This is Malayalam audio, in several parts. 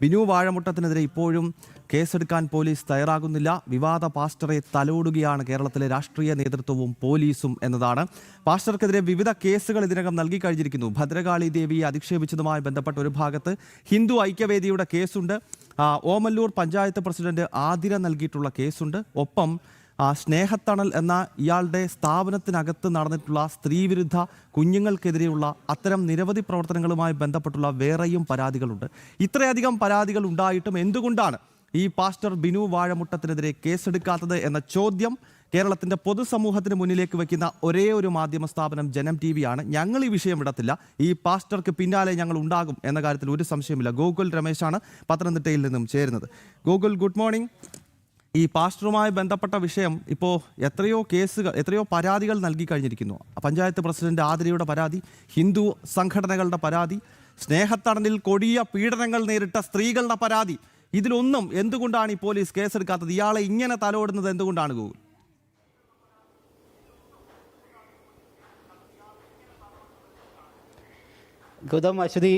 ബിനു വാഴമുട്ടത്തിനെതിരെ ഇപ്പോഴും കേസെടുക്കാൻ പോലീസ് തയ്യാറാകുന്നില്ല. വിവാദ പാസ്റ്ററെ തലോടുകയാണ് കേരളത്തിലെ രാഷ്ട്രീയ നേതൃത്വവും പോലീസും എന്നതാണ്. പാസ്റ്റർക്കെതിരെ വിവിധ കേസുകൾ ഇതിനകം നൽകി കഴിഞ്ഞിരിക്കുന്നു. ഭദ്രകാളി ദേവിയെ അധിക്ഷേപിച്ചതുമായി ബന്ധപ്പെട്ട ഒരു ഭാഗത്ത് ഹിന്ദു ഐക്യവേദിയുടെ കേസുണ്ട്. ഓമല്ലൂർ പഞ്ചായത്ത് പ്രസിഡന്റ് ആതിര നൽകിയിട്ടുള്ള കേസുണ്ട്. ഒപ്പം സ്നേഹത്തണൽ എന്ന ഇയാളുടെ സ്ഥാപനത്തിനകത്ത് നടന്നിട്ടുള്ള സ്ത്രീവിരുദ്ധ കുഞ്ഞുങ്ങൾക്കെതിരെയുള്ള അത്തരം നിരവധി പ്രവർത്തനങ്ങളുമായി ബന്ധപ്പെട്ടുള്ള വേറെയും പരാതികളുണ്ട്. ഇത്രയധികം പരാതികൾ ഉണ്ടായിട്ടും എന്തുകൊണ്ടാണ് ഈ പാസ്റ്റർ ബിനു വാഴമുട്ടത്തിനെതിരെ കേസെടുക്കാത്തത് എന്ന ചോദ്യം കേരളത്തിന്റെ പൊതുസമൂഹത്തിന് മുന്നിലേക്ക് വയ്ക്കുന്ന ഒരേ ഒരു മാധ്യമ സ്ഥാപനം ജനം TV ആണ്. ഞങ്ങൾ ഈ വിഷയം വിടത്തില്ല, ഈ പാസ്റ്റർക്ക് പിന്നാലെ ഞങ്ങൾ ഉണ്ടാകും എന്ന കാര്യത്തിൽ ഒരു സംശയമില്ല. ഗോകുൽ രമേശാണ് പത്തനംതിട്ടയിൽ നിന്നും ചേരുന്നത്. Gokul, good morning. ഈ പാസ്റ്ററുമായി ബന്ധപ്പെട്ട വിഷയം ഇപ്പോൾ എത്രയോ പരാതികൾ നൽകി കഴിഞ്ഞിരിക്കുന്നു. പഞ്ചായത്ത് പ്രസിഡന്റ് ആതിരയുടെ പരാതി, ഹിന്ദു സംഘടനകളുടെ പരാതി, സ്നേഹത്തണലിൽ കൊടിയ പീഡനങ്ങൾ നേരിട്ട സ്ത്രീകളുടെ പരാതി. ഇതിലൊന്നും എന്തുകൊണ്ടാണ് ഈ പോലീസ് കേസെടുക്കാത്തത്? ഇയാളെ ഇങ്ങനെ തലോടുന്നത് എന്തുകൊണ്ടാണ് ഗോകുൽ? ഗൗതം, അശ്വതി,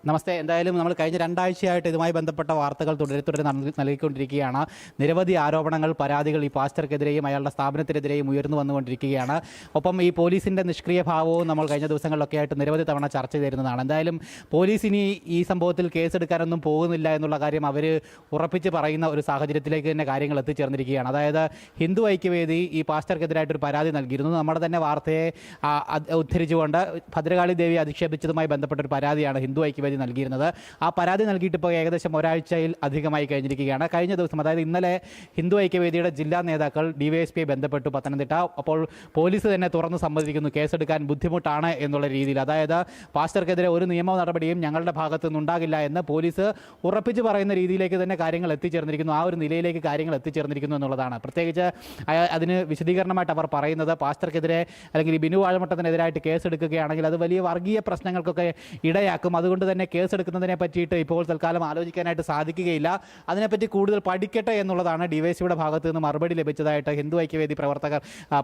നമസ്തേ. എന്തായാലും നമ്മൾ കഴിഞ്ഞ 2 ആഴ്ചയായിട്ട് ഇതുമായി ബന്ധപ്പെട്ട വാർത്തകൾ തുടരെ നൽകിക്കൊണ്ടിരിക്കുകയാണ്. നിരവധി ആരോപണങ്ങൾ, പരാതികൾ ഈ പാസ്റ്റർക്കെതിരെയും അയാളുടെ സ്ഥാപനത്തിനെതിരെയും ഉയർന്നു വന്നുകൊണ്ടിരിക്കുകയാണ്. ഒപ്പം ഈ പോലീസിൻ്റെ നിഷ്ക്രിയ ഭാവവും നമ്മൾ കഴിഞ്ഞ ദിവസങ്ങളിലൊക്കെ ആയിട്ട് നിരവധി തവണ ചർച്ച ചെയ്തിരുന്നതാണ്. എന്തായാലും പോലീസ് ഇനി ഈ സംഭവത്തിൽ കേസെടുക്കാനൊന്നും പോകുന്നില്ല എന്നുള്ള കാര്യം അവർ ഉറപ്പിച്ച് പറയുന്ന ഒരു സാഹചര്യത്തിലേക്ക് തന്നെ കാര്യങ്ങൾ എത്തിച്ചേർന്നിരിക്കുകയാണ്. അതായത് ഹിന്ദു ഐക്യവേദി ഈ പാസ്റ്റർക്കെതിരായിട്ടൊരു പരാതി നൽകിയിരുന്നു. നമ്മുടെ തന്നെ വാർത്തയെ ഉദ്ധരിച്ചുകൊണ്ട് ഭദ്രകാളി ദേവി അധിക്ഷേപിച്ചതുമായി ബന്ധപ്പെട്ട ഒരു പരാതിയാണ് ഹിന്ദു ഐക്യവേദി നൽകിയിരുന്നത്. ആ പരാതി നൽകിയിട്ട് ഇപ്പോൾ ഏകദേശം ഒരാഴ്ചയിൽ അധികമായി കഴിഞ്ഞിരിക്കുകയാണ്. കഴിഞ്ഞ ദിവസം, അതായത് ഇന്നലെ, ഹിന്ദു ഐക്യവേദിയുടെ ജില്ലാ നേതാക്കൾ DYSPയെ ബന്ധപ്പെട്ടു പത്തനംതിട്ട. അപ്പോൾ പോലീസ് തന്നെ തുറന്ന് സമ്മതിക്കുന്നു കേസെടുക്കാൻ ബുദ്ധിമുട്ടാണ് എന്നുള്ള രീതിയിൽ. അതായത് പാസ്റ്റർക്കെതിരെ ഒരു നിയമ നടപടിയും ഞങ്ങളുടെ ഭാഗത്തു നിന്നുണ്ടാകില്ല എന്ന് പോലീസ് ഉറപ്പിച്ച് പറയുന്ന രീതിയിലേക്ക് തന്നെ കാര്യങ്ങൾ എത്തിച്ചേർന്നിരിക്കുന്നു. ആ ഒരു നിലയിലേക്ക് കാര്യങ്ങൾ എത്തിച്ചേർന്നിരിക്കുന്നു എന്നുള്ളതാണ്. പ്രത്യേകിച്ച് അതിന് വിശദീകരണമായിട്ട് അവർ പറയുന്നത്, പാസ്റ്റർക്കെതിരെ അല്ലെങ്കിൽ ബിനു വാഴമുട്ടത്തിനെതിരായിട്ട് കേസെടുക്കുകയാണെങ്കിൽ അത് വലിയ വർഗീയ പ്രശ്നങ്ങൾക്കൊക്കെ ഇടയാക്കും. അതുകൊണ്ട് തന്നെ കേസെടുക്കുന്നതിനെ പറ്റിയിട്ട് ഇപ്പോൾ തൽക്കാലം ആലോചിക്കാനായിട്ട് സാധിക്കുകയില്ല. അതിനെപ്പറ്റി കൂടുതൽ പഠിക്കട്ടെ എന്നുള്ളതാണ് DYSPയുടെ ഭാഗത്ത് നിന്ന് മറുപടി ലഭിച്ചതായിട്ട് ഹിന്ദു ഐക്യവേദി പ്രവർത്തകർ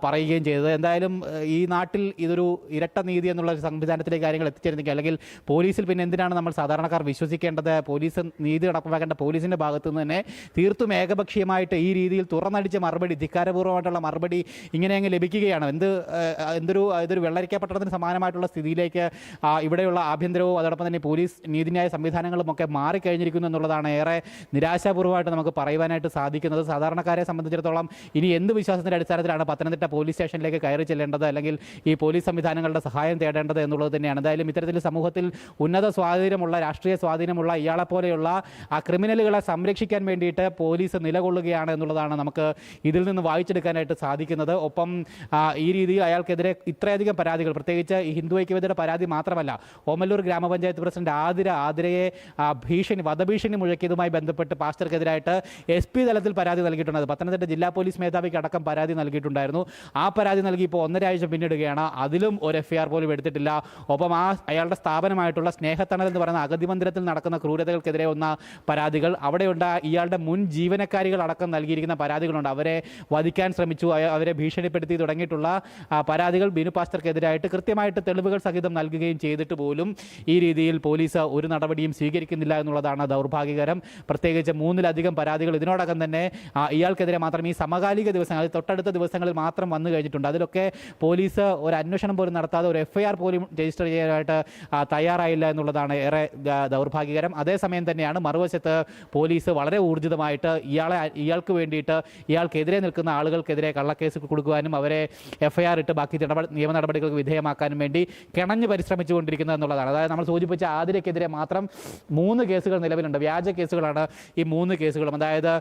പറയുകയും ചെയ്തത്. എന്തായാലും ഈ നാട്ടിൽ ഇതൊരു ഇരട്ട നീതി എന്നുള്ള ഒരു സംവിധാനത്തിലേക്ക് കാര്യങ്ങൾ എത്തിച്ചേരുന്നെങ്കിൽ, അല്ലെങ്കിൽ പോലീസിൽ പിന്നെ എന്തിനാണ് നമ്മൾ സാധാരണക്കാർ വിശ്വസിക്കേണ്ടത്? പോലീസ് നീതി നടപ്പാക്കേണ്ട പോലീസിൻ്റെ ഭാഗത്തു നിന്ന് തന്നെ തീർത്തും ഏകപക്ഷീയമായിട്ട് ഈ രീതിയിൽ തുറന്നടിച്ച മറുപടി, ധിക്കാരപൂർവ്വമായിട്ടുള്ള മറുപടി ഇങ്ങനെ അങ്ങ് ലഭിക്കുകയാണ്. ഇതൊരു വെള്ളരിക്കപ്പെട്ടതിന് സമാനമായിട്ടുള്ള സ്ഥിതിയിലേക്ക് ഇവിടെയുള്ള ആഭ്യന്തരവും അതോടൊപ്പം തന്നെ പോലീസ് നീതിന്യായ സംവിധാനങ്ങളുമൊക്കെ മാറിക്കഴിഞ്ഞിരിക്കുന്നു എന്നുള്ളതാണ് ഏറെ നിരാശാപൂർവ്വമായിട്ട് നമുക്ക് പറയുവാനായിട്ട് സാധിക്കുന്നത്. സാധാരണക്കാരെ സംബന്ധിച്ചിടത്തോളം ഇനി എന്ത് വിശ്വാസത്തിൻ്റെ അടിസ്ഥാനത്തിലാണ് പത്തനംതിട്ട പോലീസ് സ്റ്റേഷനിലേക്ക് കയറി ചെല്ലേണ്ടത്, അല്ലെങ്കിൽ ഈ പോലീസ് സംവിധാനങ്ങളുടെ സഹായം തേടേണ്ടത് എന്നുള്ളത് തന്നെയാണ്. എന്തായാലും ഇത്തരത്തിൽ സമൂഹത്തിൽ ഉന്നത സ്വാധീനമുള്ള, രാഷ്ട്രീയ സ്വാധീനമുള്ള ഇയാളെപ്പോലെയുള്ള ആ ക്രിമിനലുകളെ സംരക്ഷിക്കാൻ വേണ്ടിയിട്ട് പോലീസ് നിലകൊള്ളുകയാണ് എന്നുള്ളതാണ് നമുക്ക് ഇതിൽ നിന്ന് വായിച്ചെടുക്കാനായിട്ട് സാധിക്കുന്നത്. ഒപ്പം ഈ രീതിയിൽ അയാൾക്കെതിരെ ഇത്രയധികം പരാതികൾ, പ്രത്യേകിച്ച് ഈ ഹിന്ദു ഐക്യവേദിയുടെ പരാതി മാത്രമല്ല, ഓമല്ലൂർ ഗ്രാമപഞ്ചായത്ത് പ്രസിഡന്റ് ആതിരയെ വധഭീഷണി മുഴക്കിയതുമായി ബന്ധപ്പെട്ട് പാസ്റ്റർക്കെതിരായിട്ട് SP തലത്തിൽ പരാതി നൽകിയിട്ടുണ്ട്. പത്തനംതിട്ട ജില്ലാ പോലീസ് മേധാവിക്ക് അടക്കം പരാതി നൽകിയിട്ടുണ്ടായിരുന്നു. ആ പരാതി നൽകി ഇപ്പോൾ 1.5 ആഴ്ച പിന്നിടുകയാണ്. അതിലും ഒരു FIR പോലും എടുത്തിട്ടില്ല. ഒപ്പം അയാളുടെ സ്ഥാപനമായിട്ടുള്ള സ്നേഹത്തണൽ എന്ന് പറയുന്ന അഗതി മന്ദിരത്തിൽ നടക്കുന്ന ക്രൂരതകൾക്കെതിരെ വന്ന പരാതികൾ, അവിടെയുണ്ട് ഇയാളുടെ മുൻ ജീവനക്കാരികൾ അടക്കം നൽകിയിരിക്കുന്ന പരാതികളുണ്ട്. അവരെ വധിക്കാൻ ശ്രമിച്ചു, അവരെ ഭീഷണിപ്പെടുത്തി തുടങ്ങിയിട്ടുള്ള പരാതികൾ ബിനു പാസ്റ്റർക്കെതിരായിട്ട് കൃത്യമായിട്ട് തെളിവുകൾ സഹിതം നൽകുകയും ചെയ്തിട്ട് പോലും ഈ രീതിയിൽ പോലീസ് ഒരു നടപടിയും സ്വീകരിക്കുന്നില്ല എന്നുള്ളതാണ് ദൗർഭാഗ്യകരം. പ്രത്യേകിച്ച് 3-ലധികം പരാതികൾ ഇതിനോടകം തന്നെ ഇയാൾക്കെതിരെ മാത്രം ഈ സമകാലിക ദിവസങ്ങൾ, തൊട്ടടുത്ത ദിവസങ്ങളിൽ മാത്രം വന്നു കഴിഞ്ഞിട്ടുണ്ട്. അതിലൊക്കെ പോലീസ് ഒരു അന്വേഷണം പോലും നടത്താതെ ഒരു FIR പോലും രജിസ്റ്റർ ചെയ്യാനായിട്ട് തയ്യാറായില്ല എന്നുള്ളതാണ് ഏറെ ദൗർഭാഗ്യകരം. അതേസമയം തന്നെയാണ് മറുവശത്ത് പോലീസ് വളരെ ഊർജിതമായിട്ട് ഇയാൾക്ക് വേണ്ടിയിട്ട്, ഇയാൾക്കെതിരെ നിൽക്കുന്ന ആളുകൾക്കെതിരെ കള്ളക്കേസ് കൊടുക്കുവാനും അവരെ FIR ഇട്ട് ബാക്കി നിയമ നടപടികൾക്ക് വിധേയമാക്കാനും വേണ്ടി കിണഞ്ഞ് പരിശ്രമിച്ചുകൊണ്ടിരിക്കുന്നത് എന്നുള്ളതാണ്. അതായത് നമ്മൾ സൂചിപ്പിച്ച ആതിരയ്ക്കെതിരെ മാത്രം 3 കേസുകൾ നിലവിലുണ്ട്. വ്യാജ കേസുകളാണ് ഈ 3 കേസുകളും. അതായത്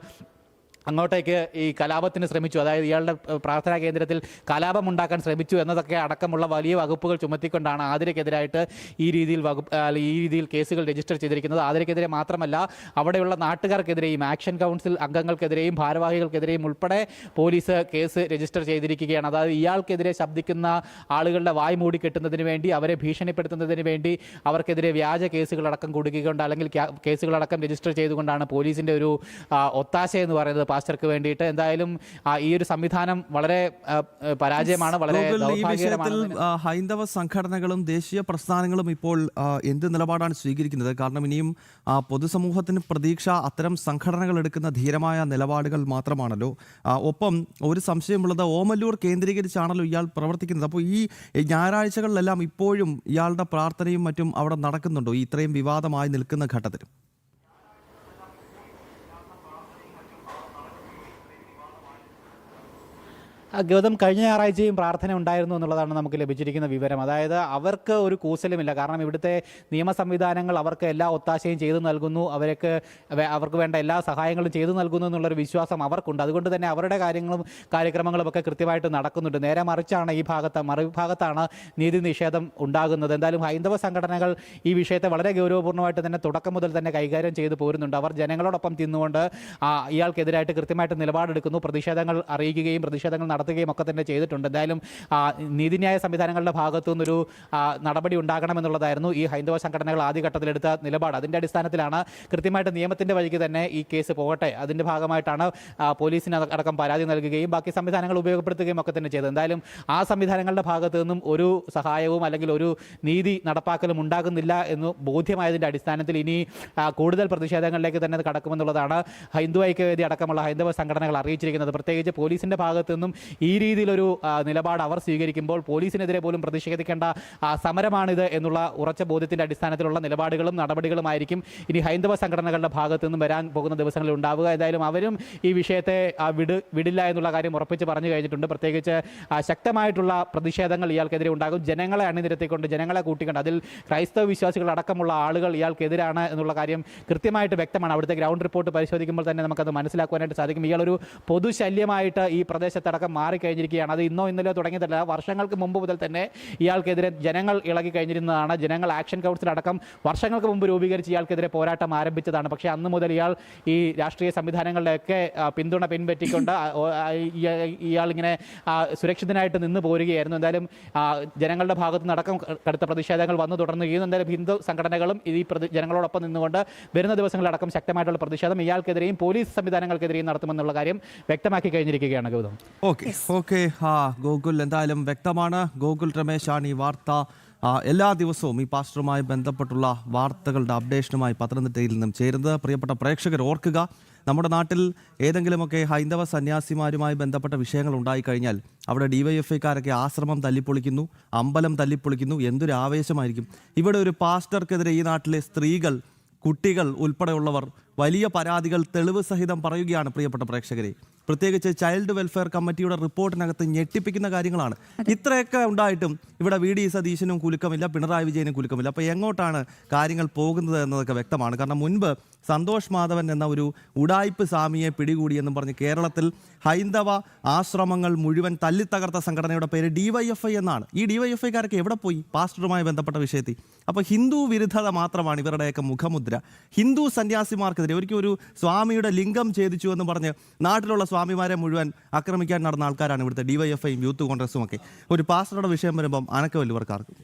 അങ്ങോട്ടേക്ക് ഈ കലാപത്തിന് ശ്രമിച്ചു, അതായത് ഇയാളുടെ പ്രാർത്ഥനാ കേന്ദ്രത്തിൽ കലാപമുണ്ടാക്കാൻ ശ്രമിച്ചു എന്നതൊക്കെ അടക്കമുള്ള വലിയ വകുപ്പുകൾ ചുമത്തിക്കൊണ്ടാണ് ആതിരയ്ക്കെതിരായിട്ട് ഈ രീതിയിൽ കേസുകൾ രജിസ്റ്റർ ചെയ്തിരിക്കുന്നത്. ആതിരയ്ക്കെതിരെ മാത്രമല്ല, അവിടെയുള്ള നാട്ടുകാർക്കെതിരെയും ആക്ഷൻ കൗൺസിൽ അംഗങ്ങൾക്കെതിരെയും ഭാരവാഹികൾക്കെതിരെയും ഉൾപ്പെടെ പോലീസ് കേസ് രജിസ്റ്റർ ചെയ്തിരിക്കുകയാണ്. അതായത് ഇയാൾക്കെതിരെ ശബ്ദിക്കുന്ന ആളുകളുടെ വായ് മൂടിക്കെട്ടുന്നതിന് വേണ്ടി, അവരെ ഭീഷണിപ്പെടുത്തുന്നതിന് വേണ്ടി അവർക്കെതിരെ വ്യാജ കേസുകളടക്കം കൊടുക്കുകയുണ്ട്, അല്ലെങ്കിൽ കേസുകളടക്കം രജിസ്റ്റർ ചെയ്തുകൊണ്ടാണ് പോലീസിൻ്റെ ഒരു ഒത്താശ എന്ന് പറയുന്നത് പാസ്റ്റർക്ക് വേണ്ടിയിട്ട്. എന്തായാലും ഈ ഒരു സംവിധാനം വളരെ പരാജയമാണ്, വളരെ ഗോകുൽ, ഈ വിഷയത്തിൽ ദൗർഭാഗ്യകരമാണ്. ഹൈന്ദവ സംഘടനകളും ദേശീയ പ്രസ്ഥാനങ്ങളും ഇപ്പോൾ എന്ത് നിലപാടാണ് സ്വീകരിക്കുന്നത്? കാരണം ഇനിയും പൊതുസമൂഹത്തിന് പ്രതീക്ഷ അത്തരം സംഘടനകൾ എടുക്കുന്ന ധീരമായ നിലപാടുകൾ മാത്രമാണല്ലോ. ഒപ്പം ഒരു സംശയമുള്ളത്, ഓമല്ലൂർ കേന്ദ്രീകരിച്ചാണല്ലോ ഇയാൾ പ്രവർത്തിക്കുന്നത്. അപ്പോൾ ഈ ഞായറാഴ്ചകളിലെല്ലാം ഇപ്പോഴും ഇയാളുടെ പ്രാർത്ഥനയും മറ്റും അവിടെ നടക്കുന്നുണ്ടോ ഈ ഇത്രയും വിവാദമായി നിൽക്കുന്ന ഘട്ടത്തിൽ? ഗൗതം, കഴിഞ്ഞ ഞായറാഴ്ചയും പ്രാർത്ഥന ഉണ്ടായിരുന്നു എന്നുള്ളതാണ് നമുക്ക് ലഭിച്ചിരിക്കുന്ന വിവരം. അതായത് അവർക്ക് ഒരു കൂസലുമില്ല, കാരണം ഇവിടുത്തെ നിയമ സംവിധാനങ്ങൾ അവർക്ക് എല്ലാ ഒത്താശയും ചെയ്തു നൽകുന്നു, അവർക്ക് വേണ്ട എല്ലാ സഹായങ്ങളും ചെയ്തു നൽകുന്നു എന്നുള്ളൊരു വിശ്വാസം അവർക്കുണ്ട്. അതുകൊണ്ട് തന്നെ അവരുടെ കാര്യക്രമങ്ങളും ഒക്കെ കൃത്യമായിട്ട് നടക്കുന്നുണ്ട്. നേരെ മറിച്ചാണ് മറുഭാഗത്താണ് നീതി നിഷേധം ഉണ്ടാകുന്നത്. എന്തായാലും ഹൈന്ദവ സംഘടനകൾ ഈ വിഷയത്തെ വളരെ ഗൗരവപൂർണ്ണമായിട്ട് തന്നെ തുടക്കം മുതൽ തന്നെ കൈകാര്യം ചെയ്തു പോരുന്നുണ്ട്. അവർ ജനങ്ങളോടൊപ്പം തിന്നുകൊണ്ട് ഇയാൾക്കെതിരായിട്ട് കൃത്യമായിട്ട് നിലപാടെടുക്കുന്നു, പ്രതിഷേധങ്ങൾ അറിയിക്കുകയും പ്രതിഷേധങ്ങൾ നടത്തുകയും ഒക്കെ തന്നെ ചെയ്തിട്ടുണ്ട്. എന്തായാലും നീതിന്യായ സംവിധാനങ്ങളുടെ ഭാഗത്തു നിന്നൊരു നടപടി ഉണ്ടാകണമെന്നുള്ളതായിരുന്നു ഈ ഹൈന്ദവ സംഘടനകൾ ആദ്യഘട്ടത്തിലെടുത്ത നിലപാട്. അതിൻ്റെ അടിസ്ഥാനത്തിലാണ് കൃത്യമായിട്ട് നിയമത്തിൻ്റെ വഴിക്ക് തന്നെ ഈ കേസ് പോകട്ടെ, അതിൻ്റെ ഭാഗമായിട്ടാണ് പോലീസിന് അടക്കം പരാതി നൽകുകയും ബാക്കി സംവിധാനങ്ങൾ ഉപയോഗപ്പെടുത്തുകയും ഒക്കെ തന്നെ ചെയ്തത്. എന്തായാലും ആ സംവിധാനങ്ങളുടെ ഭാഗത്തു നിന്നും ഒരു സഹായവും അല്ലെങ്കിൽ ഒരു നീതി നടപ്പാക്കലും ഉണ്ടാകുന്നില്ല എന്ന് ബോധ്യമായതിൻ്റെ അടിസ്ഥാനത്തിൽ ഇനി കൂടുതൽ പ്രതിഷേധങ്ങളിലേക്ക് തന്നെ കടക്കുമെന്നുള്ളതാണ് ഹിന്ദു ഐക്യവേദി അടക്കമുള്ള ഹൈന്ദവ സംഘടനകൾ അറിയിച്ചിരിക്കുന്നത്. പ്രത്യേകിച്ച് പോലീസിൻ്റെ ഭാഗത്തു നിന്നും ഈ രീതിയിലൊരു നിലപാട് അവർ സ്വീകരിക്കുമ്പോൾ പോലീസിനെതിരെ പോലും പ്രതിഷേധിക്കേണ്ട സമരമാണിത് എന്നുള്ള ഉറച്ച ബോധ്യത്തിൻ്റെ അടിസ്ഥാനത്തിലുള്ള നിലപാടുകളും നടപടികളുമായിരിക്കും ഇനി ഹൈന്ദവ സംഘടനകളുടെ ഭാഗത്തു നിന്നും വരാൻ പോകുന്ന ദിവസങ്ങളിൽ ഉണ്ടാവുക. ഏതായാലും അവരും ഈ വിഷയത്തെ വിടില്ല എന്നുള്ള കാര്യം ഉറപ്പിച്ച് പറഞ്ഞു കഴിഞ്ഞിട്ടുണ്ട്. പ്രത്യേകിച്ച് ശക്തമായിട്ടുള്ള പ്രതിഷേധങ്ങൾ ഇയാൾക്കെതിരെ ഉണ്ടാകും. ജനങ്ങളെ അണിനിരത്തിക്കൊണ്ട്, ജനങ്ങളെ കൂട്ടിക്കൊണ്ട്, അതിൽ ക്രൈസ്തവ വിശ്വാസികൾ അടക്കമുള്ള ആളുകൾ ഇയാൾക്കെതിരാണ് എന്നുള്ള കാര്യം കൃത്യമായിട്ട് വ്യക്തമാണ്. അവിടുത്തെ ഗ്രൗണ്ട് റിപ്പോർട്ട് പരിശോധിക്കുമ്പോൾ തന്നെ നമുക്കത് മനസ്സിലാക്കുവാനായിട്ട് സാധിക്കും. ഇയാളൊരു പൊതുശല്യമായിട്ട് ഈ പ്രദേശത്തടക്കം മാറിക്കഴിഞ്ഞിരിക്കുകയാണ്. അത് ഇന്നോ ഇന്നലെയോ തുടങ്ങിയതല്ല, വർഷങ്ങൾക്ക് മുമ്പ് മുതൽ തന്നെ ഇയാൾക്കെതിരെ ജനങ്ങൾ ഇളകി കഴിഞ്ഞിരുന്നതാണ്. ജനങ്ങൾ ആക്ഷൻ കൗൺസിൽ അടക്കം വർഷങ്ങൾക്ക് മുമ്പ് രൂപീകരിച്ച് ഇയാൾക്കെതിരെ പോരാട്ടം ആരംഭിച്ചതാണ്. പക്ഷേ അന്ന് മുതൽ ഇയാൾ ഈ രാഷ്ട്രീയ സംവിധാനങ്ങളുടെയൊക്കെ പിന്തുണ പിൻപറ്റിക്കൊണ്ട് ഇയാളിങ്ങനെ സുരക്ഷിതനായിട്ട് നിന്ന് പോരുകയായിരുന്നു. എന്തായാലും ജനങ്ങളുടെ ഭാഗത്ത് നടക്കം കടുത്ത പ്രതിഷേധങ്ങൾ വന്നു തുടർന്നുകയും എന്തായാലും ഹിന്ദു സംഘടനകളും ഈ ജനങ്ങളോടൊപ്പം നിന്നുകൊണ്ട് വരുന്ന ദിവസങ്ങളിലടക്കം ശക്തമായിട്ടുള്ള പ്രതിഷേധം ഇയാൾക്കെതിരെയും പോലീസ് സംവിധാനങ്ങൾക്കെതിരെയും നടത്തുമെന്നുള്ള കാര്യം വ്യക്തമാക്കി കഴിഞ്ഞിരിക്കുകയാണ് ഗൗതം. ഓക്കെ ഗോകുൽ, എന്തായാലും വ്യക്തമാണ്. ഗോകുൽ രമേശാണ് ഈ വാർത്ത എല്ലാ ദിവസവും ഈ പാസ്റ്ററുമായി ബന്ധപ്പെട്ടുള്ള വാർത്തകളുടെ അപ്ഡേഷനുമായി പത്തനംതിട്ടയിൽ നിന്നും ചേരുന്നത്. പ്രിയപ്പെട്ട പ്രേക്ഷകർ ഓർക്കുക, നമ്മുടെ നാട്ടിൽ ഏതെങ്കിലുമൊക്കെ ഹൈന്ദവ സന്യാസിമാരുമായി ബന്ധപ്പെട്ട വിഷയങ്ങൾ ഉണ്ടായിക്കഴിഞ്ഞാൽ അവിടെ ഡിവൈഎഫ്ഐക്കാരൊക്കെ ആശ്രമം തല്ലിപ്പൊളിക്കുന്നു, അമ്പലം തല്ലിപ്പൊളിക്കുന്നു. എന്തൊരു ആവേശമായിരിക്കും. ഇവിടെ ഒരു പാസ്റ്റർക്കെതിരെ ഈ നാട്ടിലെ സ്ത്രീകൾ, കുട്ടികൾ ഉൾപ്പെടെയുള്ളവർ വലിയ പരാതികൾ തെളിവ് സഹിതം പറയുകയാണ്. പ്രിയപ്പെട്ട പ്രേക്ഷകരെ, പ്രത്യേകിച്ച് ചൈൽഡ് വെൽഫെയർ കമ്മിറ്റിയുടെ റിപ്പോർട്ടിനകത്ത് ഞെട്ടിപ്പിക്കുന്ന കാര്യങ്ങളാണ്. ഇത്രയൊക്കെ ഉണ്ടായിട്ടും ഇവിടെ വി.ഡി. സതീശനും കുലുക്കമില്ല, പിണറായി വിജയനും കുലുക്കമില്ല. അപ്പോൾ എങ്ങോട്ടാണ് കാര്യങ്ങൾ പോകുന്നത് എന്നതൊക്കെ വ്യക്തമാണ്. കാരണം മുൻപ് സന്തോഷ് മാധവൻ എന്ന ഒരു ഉഡായിപ്പ് സ്വാമിയെ പിടികൂടിയെന്നും പറഞ്ഞ് കേരളത്തിൽ ഹൈന്ദവ ആശ്രമങ്ങൾ മുഴുവൻ തല്ലിത്തകർത്ത സംഘടനയുടെ പേര് ഡിവൈഎഫ്ഐ എന്നാണ്. ഈ ഡിവൈഎഫ്ഐക്കാരൊക്കെ എവിടെ പോയി പാസ്റ്ററുമായി ബന്ധപ്പെട്ട വിഷയത്തിൽ? അപ്പോൾ ഹിന്ദു വിരുദ്ധത മാത്രമാണ് ഇവരുടെയൊക്കെ മുഖമുദ്ര. ഹിന്ദു സന്യാസിമാർക്കെതിരെ ഒരിക്കലും ഒരു സ്വാമിയുടെ ലിംഗം ഛേദിച്ചു എന്ന് പറഞ്ഞ് നാട്ടിലുള്ള സ്വാമിമാരെ മുഴുവൻ ആക്രമിക്കാൻ നടന്ന ആൾക്കാരാണ് ഇവിടുത്തെ ഡിവൈഎഫ്ഐയും യൂത്ത് കോൺഗ്രസും ഒക്കെ. ഒരു പാസ്റ്ററുടെ വിഷയം വരുമ്പം അനക്കമില്ല ഇവർക്കാർക്കും.